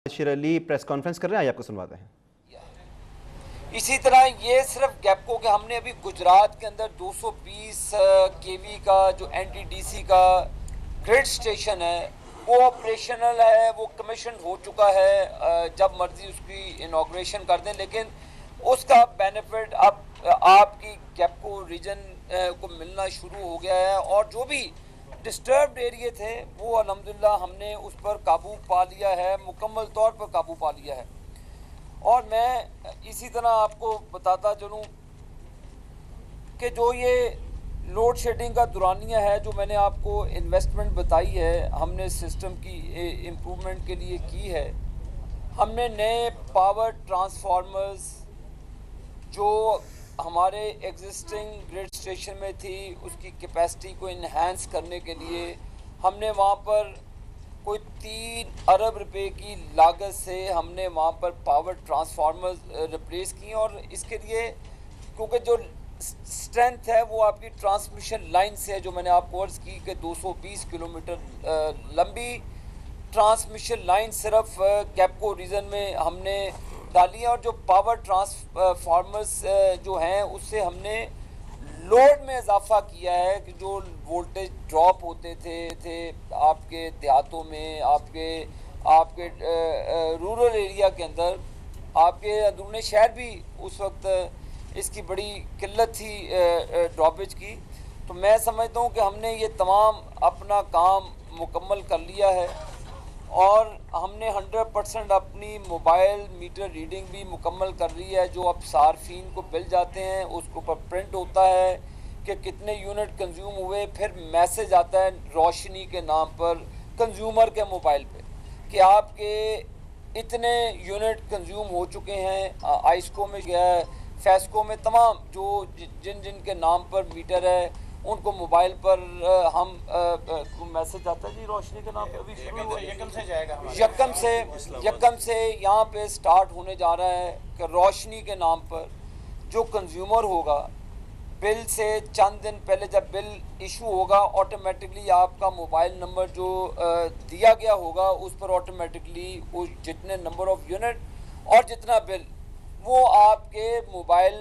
Bashir Ali press conference कर रहे हैं, आइए आपको सुनवाते हैं। इसी तरह ये सिर्फ गैपको के हमने अभी गुजरात के अंदर 220 केवी का जो एनटीडीसी का ग्रिड स्टेशन है वो ऑपरेशनल है, वो कमीशन हो चुका है। जब मर्जी उसकी इनॉग्रेशन कर दें, लेकिन उसका बेनिफिट अब आपकी गैपको रीजन को मिलना शुरू हो गया है। और जो भी डिस्टर्ब्ड एरिया थे वो अल्हम्दुलिल्लाह हमने उस पर काबू पा लिया है, मुकम्मल तौर पर काबू पा लिया है। और मैं इसी तरह आपको बताता चलूँ कि जो ये लोड शेडिंग का दुरानिया है, जो मैंने आपको इन्वेस्टमेंट बताई है, हमने सिस्टम की इम्प्रूवमेंट के लिए की है। हमने नए पावर ट्रांसफार्मर्स जो हमारे एग्जिस्टिंग ग्रिड स्टेशन में थी उसकी कैपेसिटी को इन्हांस करने के लिए हमने वहाँ पर कोई 3 अरब रुपए की लागत से हमने वहाँ पर पावर ट्रांसफार्मर्स रिप्लेस किए। और इसके लिए क्योंकि जो स्ट्रेंथ है वो आपकी ट्रांसमिशन लाइन से है, जो मैंने आपको अर्ज़ की कि 220 किलोमीटर लंबी ट्रांसमिशन लाइन सिर्फ गैपको रीजन में हमने डाली है। और जो पावर ट्रांसफार्मर्स जो हैं उससे हमने लोड में इजाफा किया है कि जो वोल्टेज ड्रॉप होते थे आपके देहातों में, आपके रूरल एरिया के अंदर, आपके अंदरूनी शहर भी उस वक्त इसकी बड़ी किल्लत थी ड्रॉपेज की। तो मैं समझता हूँ कि हमने ये तमाम अपना काम मुकम्मल कर लिया है और हमने 100% अपनी मोबाइल मीटर रीडिंग भी मुकम्मल कर ली है। जो अब सार्फिन को बिल जाते हैं उसके ऊपर प्रिंट होता है कि कितने यूनिट कंज्यूम हुए, फिर मैसेज आता है रोशनी के नाम पर कंज्यूमर के मोबाइल पे कि आपके इतने यूनिट कंज्यूम हो चुके हैं। आइस्को में गया है, फेस्को में, तमाम जो जिन जिन के नाम पर मीटर है उनको मोबाइल पर हम मैसेज आता है जी रोशनी के नाम पे। अभी यकम से यहाँ पे स्टार्ट होने जा रहा है कि रोशनी के नाम पर जो कंज्यूमर होगा बिल से चंद दिन पहले जब बिल इशू होगा ऑटोमेटिकली आपका मोबाइल नंबर जो दिया गया होगा उस पर ऑटोमेटिकली उस जितने नंबर ऑफ यूनिट और जितना बिल वो आपके मोबाइल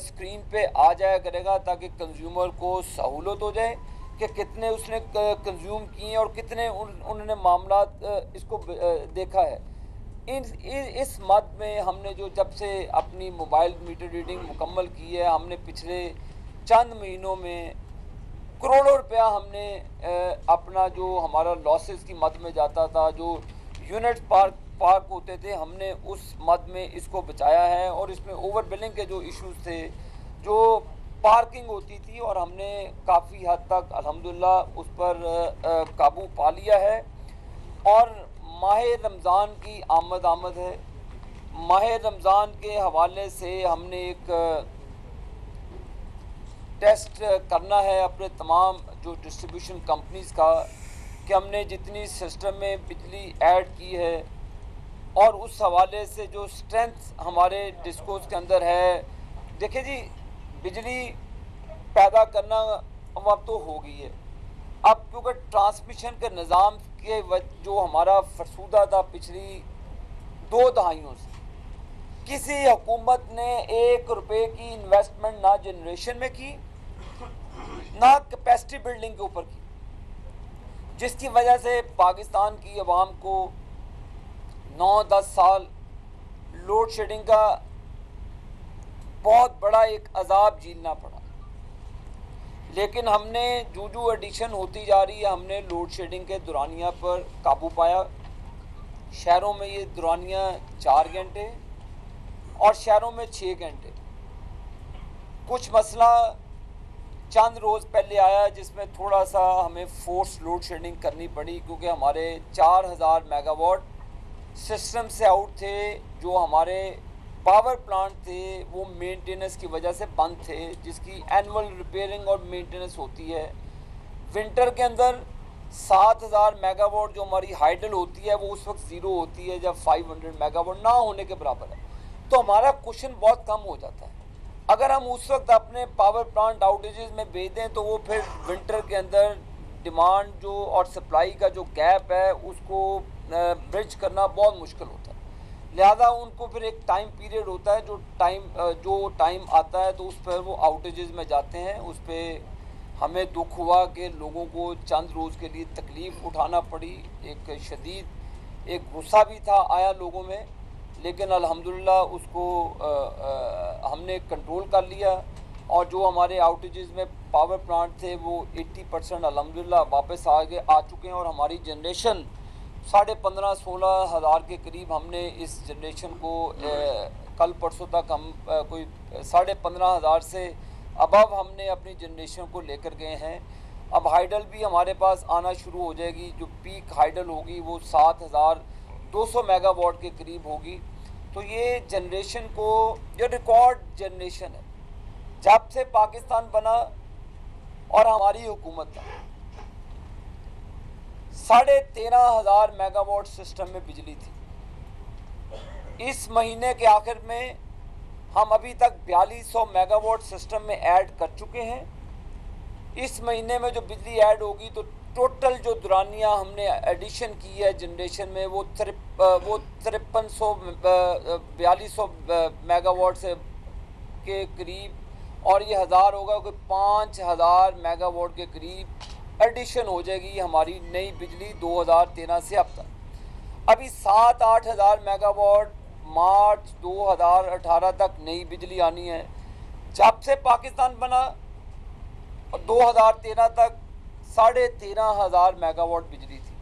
स्क्रीन पे आ जाया करेगा, ताकि कंज्यूमर को सहूलत हो जाए कि कितने उसने कंज्यूम किए और कितने उन्होंने मामला इसको देखा है। इस मद में हमने जो जब से अपनी मोबाइल मीटर रीडिंग मुकम्मल की है, हमने पिछले चंद महीनों में करोड़ों रुपया हमने अपना जो हमारा लॉसेस की मद में जाता था, जो यूनिट पार्क होते थे, हमने उस मद में इसको बचाया है। और इसमें ओवर बिलिंग के जो इश्यूज थे, जो पार्किंग होती थी, और हमने काफ़ी हद तक अल्हम्दुलिल्लाह उस पर काबू पा लिया है। और माह रमज़ान की आमद है। माह रमज़ान के हवाले से हमने एक टेस्ट करना है अपने तमाम जो डिस्ट्रीब्यूशन कंपनीज़ का कि हमने जितनी सिस्टम में बिजली ऐड की है और उस हवाले से जो स्ट्रेंथ हमारे डिस्कोस के अंदर है। देखिए जी, बिजली पैदा करना अब तो हो गई है। अब क्योंकि ट्रांसमिशन के निज़ाम के जो हमारा फरसूदा था पिछली 2 दहाइयों से, किसी हुकूमत ने 1 रुपये की इन्वेस्टमेंट ना जनरेशन में की ना कैपेसिटी बिल्डिंग के ऊपर की, जिसकी वजह से पाकिस्तान की आवाम को 9-10 साल लोड शेडिंग का बहुत बड़ा एक अजाब झेलना पड़ा। लेकिन हमने जो एडिशन होती जा रही है, हमने लोड शेडिंग के दुरानिया पर काबू पाया। शहरों में ये दुरानिया 4 घंटे और शहरों में 6 घंटे। कुछ मसला चंद रोज़ पहले आया जिसमें थोड़ा सा हमें फोर्स लोड शेडिंग करनी पड़ी, क्योंकि हमारे 4000 मेगावाट सिस्टम से आउट थे। जो हमारे पावर प्लांट थे वो मेंटेनेंस की वजह से बंद थे, जिसकी एनुअल रिपेयरिंग और मेंटेनेंस होती है। विंटर के अंदर 7000 मेगावाट जो हमारी हाइडल होती है वो उस वक्त ज़ीरो होती है जब 500 मेगावाट ना होने के बराबर है, तो हमारा क्वेश्चन बहुत कम हो जाता है। अगर हम उस वक्त अपने पावर प्लांट आउटेजेस में भेज दें तो वो फिर विंटर के अंदर डिमांड जो और सप्लाई का जो गैप है उसको ब्रिज करना बहुत मुश्किल होता है। लिहाजा उनको फिर एक टाइम पीरियड होता है, जो टाइम आता है तो उस पर वो आउटेजेस में जाते हैं। उस पर हमें दुख हुआ कि लोगों को चंद रोज़ के लिए तकलीफ़ उठाना पड़ी, एक शदीद एक गुस्सा भी था आया लोगों में, लेकिन अल्हम्दुलिल्लाह उसको हमने कंट्रोल कर लिया। और जो हमारे आउटेजेस में पावर प्लांट थे वो 80% अल्हम्दुलिल्लाह वापस आ चुके हैं। और हमारी जनरेशन 15,500-16 हज़ार के करीब हमने इस जनरेशन को कल परसों तक हम कोई 15,500 से अबव हमने अपनी जनरेशन को लेकर गए हैं। अब हाइडल भी हमारे पास आना शुरू हो जाएगी, जो पीक हाइडल होगी वो 7,200 मेगावाट के करीब होगी। तो ये जनरेशन को जो रिकॉर्ड जनरेशन है जब से पाकिस्तान बना और हमारी हुकूमत था, 13,500 मेगावाट सिस्टम में बिजली थी। इस महीने के आखिर में हम अभी तक 4200 मेगावाट सिस्टम में ऐड कर चुके हैं। इस महीने में जो बिजली ऐड होगी तो टोटल जो दुरानिया हमने एडिशन की है जनरेशन में वो 4300-4200 मेगावाट से के करीब, और ये हज़ार होगा कोई 5,000 मेगावाट के करीब एडिशन हो जाएगी हमारी नई बिजली 2013 से अब तक। अभी 7-8 हज़ार मेगावाट मार्च 2018 तक नई बिजली आनी है। जब से पाकिस्तान बना और 2013 तक 13,500 मेगावाट बिजली थी।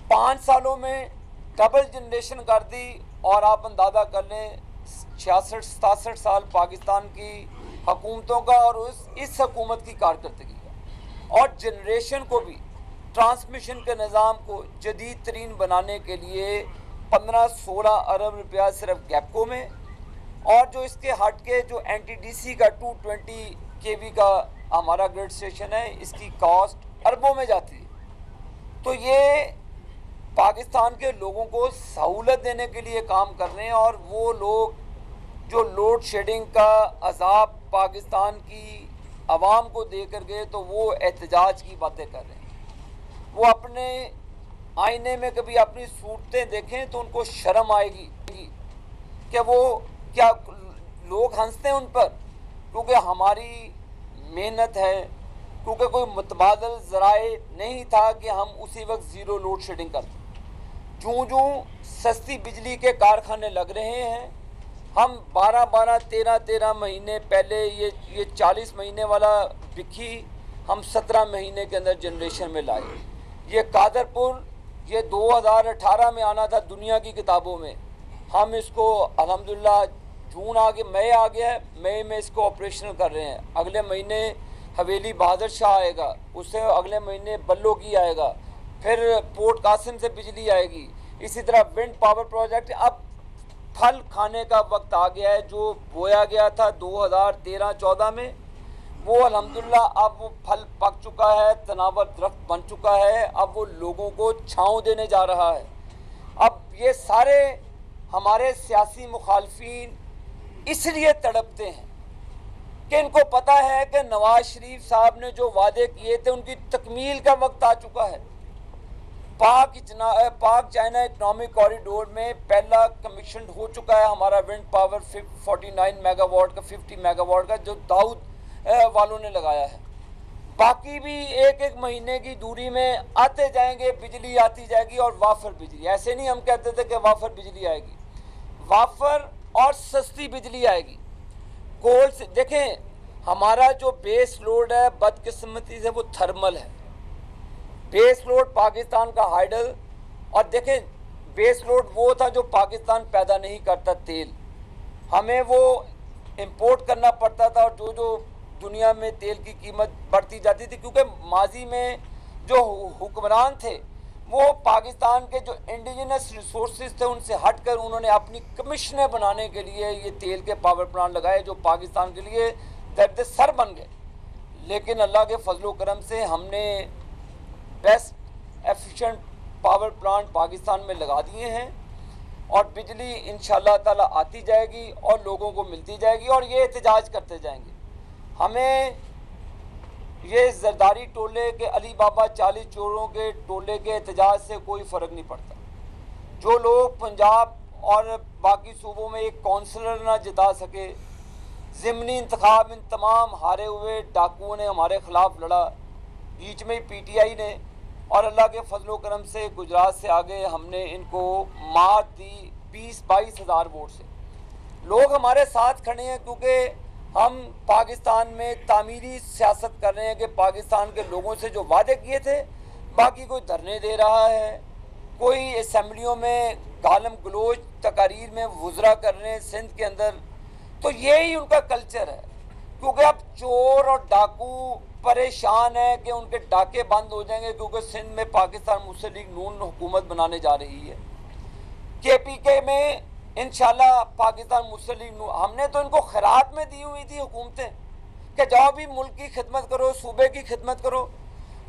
5 सालों में डबल जनरेशन कर दी। और आप अंदाज़ा कर लें 66-67 साल पाकिस्तान की हुकूमतों का और इस हुकूमत की कारकर्दगी का, और जनरेशन को भी ट्रांसमिशन के निज़ाम को जदीद तरीन बनाने के लिए 15-16 अरब रुपया सिर्फ गैपको में, और जो इसके हट के जो NTDC का 220 kV का हमारा ग्रिड स्टेशन है, इसकी कॉस्ट अरबों में जाती है। तो ये पाकिस्तान के लोगों को सहूलत देने के लिए काम कर रहे हैं। और वो लोग जो लोड शेडिंग का अजाब पाकिस्तान की आवाम को दे कर गए, तो वो एहतजाज की बातें कर रहे हैं। वो अपने आईने में कभी अपनी सूरतें देखें तो उनको शर्म आएगी कि वो क्या लोग हंसते हैं उन पर, क्योंकि हमारी मेहनत है, क्योंकि कोई मुतबादल ज़राए नहीं था कि हम उसी वक्त ज़ीरो लोड शेडिंग करते। जूँ सस्ती बिजली के कारखाने लग रहे हैं, हम 12-12, 13-13 महीने पहले ये 40 महीने वाला बिखी हम 17 महीने के अंदर जनरेशन में लाए। ये कादरपुर ये 2018 में आना था दुनिया की किताबों में, हम इसको अल्हम्दुलिल्लाह जून आ गया, मई आ गया है, मई में इसको ऑपरेशनल कर रहे हैं। अगले महीने हवेली बहादुर शाह आएगा, उससे अगले महीने बल्लो की आएगा, फिर पोर्ट कासिम से बिजली आएगी। इसी तरह विंड पावर प्रोजेक्ट। अब फल खाने का वक्त आ गया है। जो बोया गया था 2013-14 में, वो अल्हम्दुलिल्लाह अब वो फल पक चुका है, तनावर दरख्त बन चुका है। अब वो लोगों को छाँव देने जा रहा है। अब ये सारे हमारे सियासी मुखालफीन इसलिए तड़पते हैं कि इनको पता है कि नवाज शरीफ साहब ने जो वादे किए थे उनकी तकमील का वक्त आ चुका है। पाक चाइना इकनॉमिक कॉरिडोर में पहला कमीशन हो चुका है हमारा विंड पावर 49 मेगावाट का, 50 मेगावाट का, जो दाऊद वालों ने लगाया है। बाकी भी एक महीने की दूरी में आते जाएंगे, बिजली आती जाएगी। और वाफर बिजली, ऐसे नहीं हम कहते थे कि वाफर बिजली आएगी, वाफर और सस्ती बिजली आएगी। कोल से देखें, हमारा जो बेस लोड है बदकिस्मती से वो थर्मल है। बेस लोड पाकिस्तान का हाइडल, और देखें बेस लोड वो था जो पाकिस्तान पैदा नहीं करता तेल, हमें वो इंपोर्ट करना पड़ता था। और जो दुनिया में तेल की कीमत बढ़ती जाती थी, क्योंकि माजी में जो हुक्मरान थे वो पाकिस्तान के जो इंडिजिनस रिसोर्सेज थे उनसे हटकर उन्होंने अपनी कमिशनें बनाने के लिए ये तेल के पावर प्लांट लगाए, जो पाकिस्तान के लिए दर्द सर बन गए। लेकिन अल्लाह के फजलो करम से हमने best efficient power plant Pakistan में लगा दिए हैं, और बिजली इंशाअल्लाह ताला आती जाएगी और लोगों को मिलती जाएगी, और ये एहतजाज करते जाएंगे। हमें ये जरदारी टोले के अली बाबा 40 चोरों के टोले के एहतजाज से कोई फ़र्क नहीं पड़ता। जो लोग पंजाब और बाकी सूबों में एक काउंसलर ना जिता सके। ज़िमनी इंतखाब इन तमाम हारे हुए डाकुओं ने हमारे ख़िलाफ़ लड़ा, बीच में ही पीटीआई ने, और अल्लाह के फजलो करम से गुजरात से आगे हमने इनको मात दी 20-22 हज़ार वोट से। लोग हमारे साथ खड़े हैं क्योंकि हम पाकिस्तान में तामीरी सियासत कर रहे हैं कि पाकिस्तान के लोगों से जो वादे किए थे, बाकी कोई धरने दे रहा है, कोई असम्बलियों में गालम गलोच तकारीर में वुज़रा कर रहे हैं सिंध के अंदर। तो यही उनका कल्चर है, क्योंकि अब चोर और डाकू परेशान है कि उनके डाके बंद हो जाएंगे, क्योंकि सिंध में पाकिस्तान मुस्लिम लीग नून हुकूमत बनाने जा रही है। केपीके में इंशाल्लाह पाकिस्तान मुस्लिम लीग नून, हमने तो इनको खैरात में दी हुई थी हुकूमतें कि जाओ भी मुल्क की खिदमत करो, सूबे की खिदमत करो।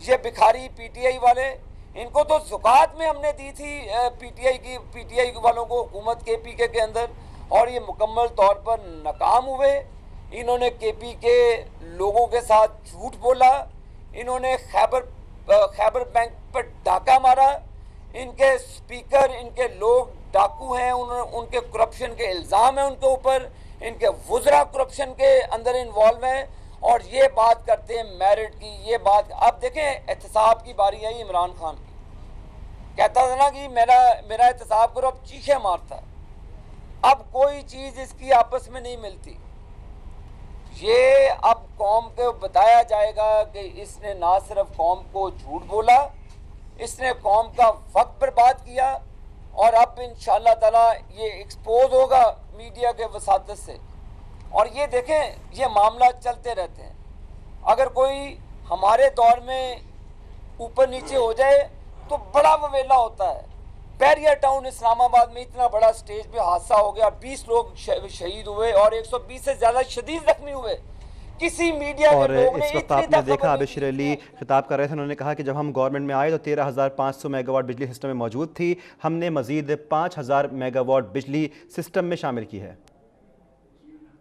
ये भिखारी पीटीआई वाले, इनको तो ज़ुकात में हमने दी थी पीटीआई वालों को हुकूमत केपीके के अंदर, और ये मुकम्मल तौर पर नाकाम हुए। इन्होंने केपी के लोगों के साथ झूठ बोला, इन्होंने खैबर बैंक पर डाका मारा, इनके स्पीकर, इनके लोग डाकू हैं, उनके करप्शन के इल्ज़ाम हैं उनके ऊपर, इनके वुज़रा करप्शन के अंदर इन्वॉल्व हैं, और ये बात करते हैं मेरिट की। ये बात अब देखें, एहतसाब की बारी आई इमरान खान की, कहता था ना कि मेरा एहतसाब करो, अब चीखे मारता। अब कोई चीज़ इसकी आपस में नहीं मिलती। ये अब कौम को बताया जाएगा कि इसने ना सिर्फ कौम को झूठ बोला, इसने कौम का वक्त बर्बाद किया, और अब इंशाअल्लाह ताला ये एक्सपोज होगा मीडिया के वसातत से। और ये देखें, ये मामला चलते रहते हैं। अगर कोई हमारे दौर में ऊपर नीचे हो जाए तो बड़ा ववेला होता है। बैरियर टाउन इस्लामाबाद में इतना बड़ा स्टेज पे हादसा हो गया, 20 लोग शहीद हुए और 120 से ज़्यादा शदीद जख्मी हुए। किसी मीडिया और के लोग ने इस वक्त आपने देखा आबिश अली खिताब कर रहे थे, उन्होंने कहा कि जब हम गवर्नमेंट में आए तो 13,500 मेगावाट बिजली सिस्टम में मौजूद थी, हमने मजीद 5,000 मेगावाट बिजली सिस्टम में शामिल की है।